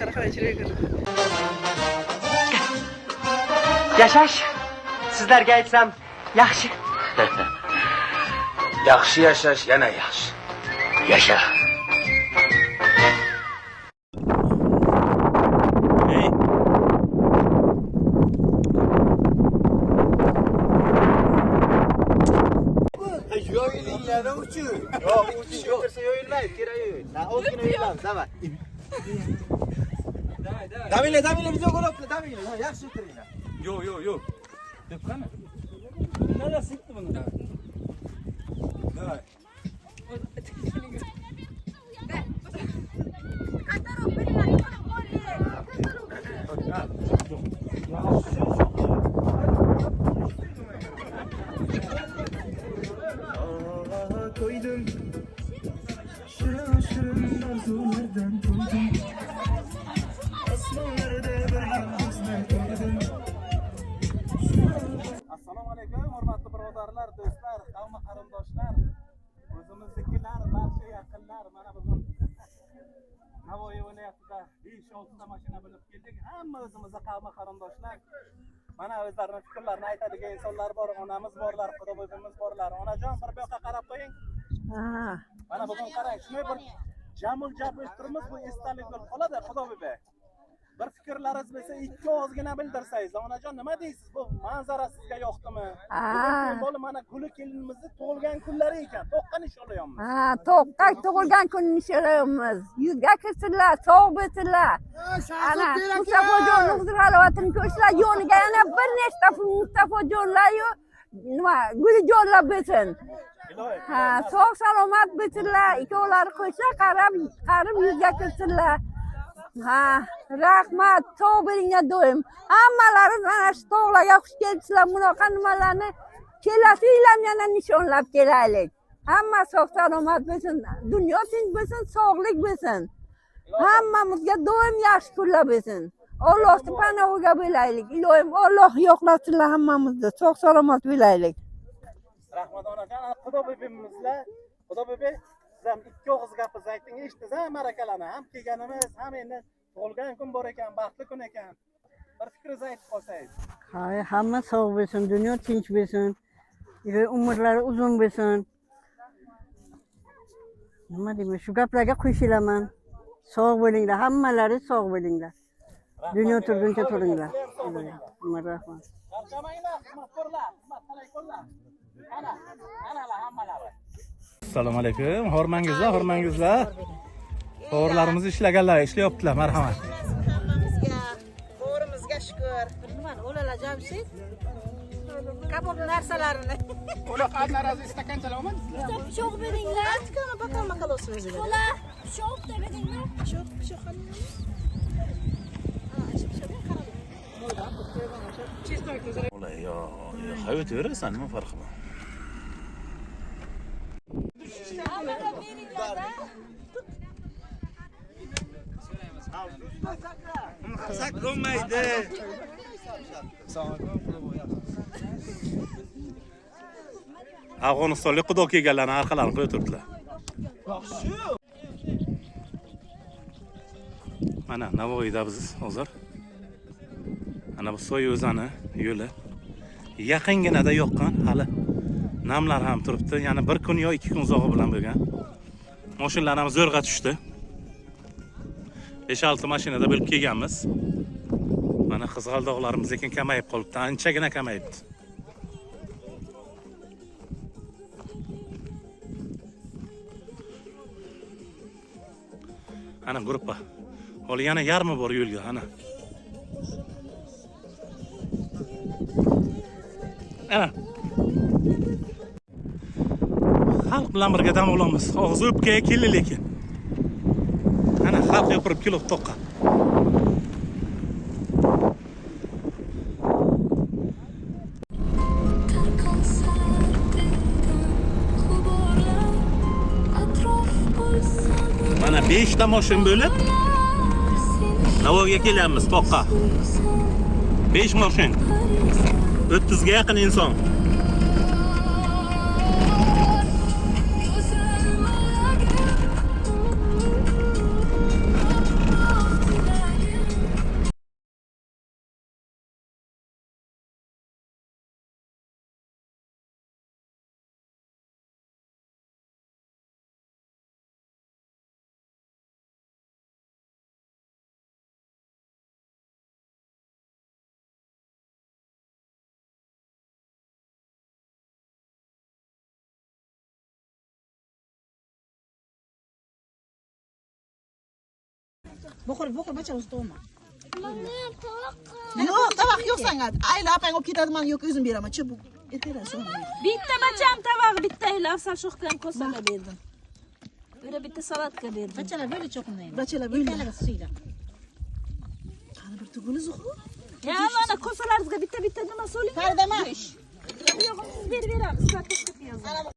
qaramaychilik. Yashash sizlarga aytsam yaxshi. Yaxshi yashash yana yaxshi. Yasha. Yo'yilinglar uchun. Yo'q, o'tirsa yo'yilmaydi, kerak yo'q. Na, o'zgina yo'yilamiz, davay. Davinglar, bizga qo'rqibdi, davinglar. Yaxshi o'tiringlar. Yo'q. Deb qani? Nima sikdi buni? Davay. Koydum şirin arzulardan koydum asmalarda bir yıldızlar koydum. Assalomu alaykum, hurmatli birodarlar, do'stlar, qavm qarindoshlar, o'zimiznikilar, barcha yaqinlar. Mana bugun Navoiy viloyatida 5-6 ta mashina bo'lib keldik. Hamma o'zimizga qavm qarindoshlar. Mana o'zlarining fikrlarini aytadigan insonlar bor, onamiz borlar, xudobo'yimiz borlar. Onajon, bir bu yoqqa qarab qo'ying. Mana bugun qarang, shunday bir jamul jabishtirimiz bu esdalik bo'lib qoladi, xudobo'y. Bir fikrlaringiz bo'lsa, ikki og'izgina bildirsangiz. Onajon, nima deysiz? Bu manzara sizga yoqdimi? Bugun mana guli kelinimizni tug'ilgan kunlari ekan. To'qqa nishonlayapmiz. To'qqa tug'ilgan kun nishonlayapmiz. Yuzga kirsinlar, sog' bo'lsinlar. Ana Mustafojon huzur halovatini ko'rishlar yo'liga yana bir nechta Mustafojonlar-yu nima Gulijonlar bo'lsin. Sog' salomat bo'lsinlar. Ikkovlari qo'shsa qarib yuzga kirsinlar. Rahmat, sog' bo'linglar doim. Hammalari mana shu tog'larga xush kelibsizlar. Bunaqa nimalarni kelasi yil ham yana nishonlab kelaylik. Hamma sog' salomat bo'lsin, dunyo tinch bo'lsin, sog'lik bo'lsin. Hammamizga doim yaxshi kunlar bo'lsin. Allohning panohiga bo'laylik. Ilohim Alloh yo'qlatsinlar hammamizni. Sog' salomat bo'laylik. Rahmat onajon, xudobo'yimizlar, xudobo'y ham ikki og'iz gapingizni ayting, eshitdingiz ham marakalani, ham kelganimiz, ham endi tug'ilgan kun bor ekan, baxtli kun ekan. Bir fikringizni aytib qolsangiz. Hamma sog' bo'lsin, dunyo tinch bo'lsin. Umrlari uzun bo'lsin. Nima deyman, shu gaplarga qo'shilaman. Sog' bo'linglar, hammalari sog' bo'linglar. Dunyo turguncha turinglar. Rahmat. Charchamanglar, hurmatlar, hurmatlar. Ana hammalari. Assalomu alaykum. Hormangizlar. To'g'rilarimiz ishlaganlar, ishlayaptilar. Marhamat. Hammamizga, bo'rimizga shukr. Nimani o'lalar Jamshid? Kabob narsalarini. Ular qanday stakanchalar olmadingizlar? Bitta pichoq beringlar. Achkami bakalma qilasiz o'zingizlar. Xola, pichoq da beringlar. Pichoq qilinglar. Ular yo, hayot o'rasan, nima farqi bor? Sakromaydi. Afg'onistonlik xudo kelganlarni orqalarini qo'yib turibdilar. Mana Navoiyda biz hozir ana bu Soy o'zani yo'li yaqinginada yoqqan, hali namlar ham turibdi. Ya'ni bir kun yo 2 kun uzoqi bilan bo'lgan. Mashinalar ham zo'rg'a tushdi. 5-6 mashinada bo'lib kelganmiz. Mana qizg'aldoqlarimiz lekin kamayib qolibdi, anchagina kamayibdi. Ana gruppa. Hali yana yarmi bor yo'lga, ana. Ana. Xalq bilan birga dam olamiz. Og'zi o'pkaga keldi lekin. Ana xalq yo'pirib kelib to'qqa. Mana 5 ta mashin bo'lib Navoiyga kelyapmiz to'qqa. 5 mashin. 30 ga yaqin inson. Boqir bacha ustoma. Yo'q, tovoq yo'q senga. Ayla opang olib ketadi, men yo'q o'zim beraman. Chi bu. Ertadan Bitta bacham tavog'i bitta afsal sho'xga ham ko'saga berdim. Böyle bitta salatka berdim. Bachalar böyle cho'qinmaydi. Bachalar böyle. Suyla. Qani bir tuguni zuxu. Ya mana ko'salaringizga bitta nima so'ling. Faridama.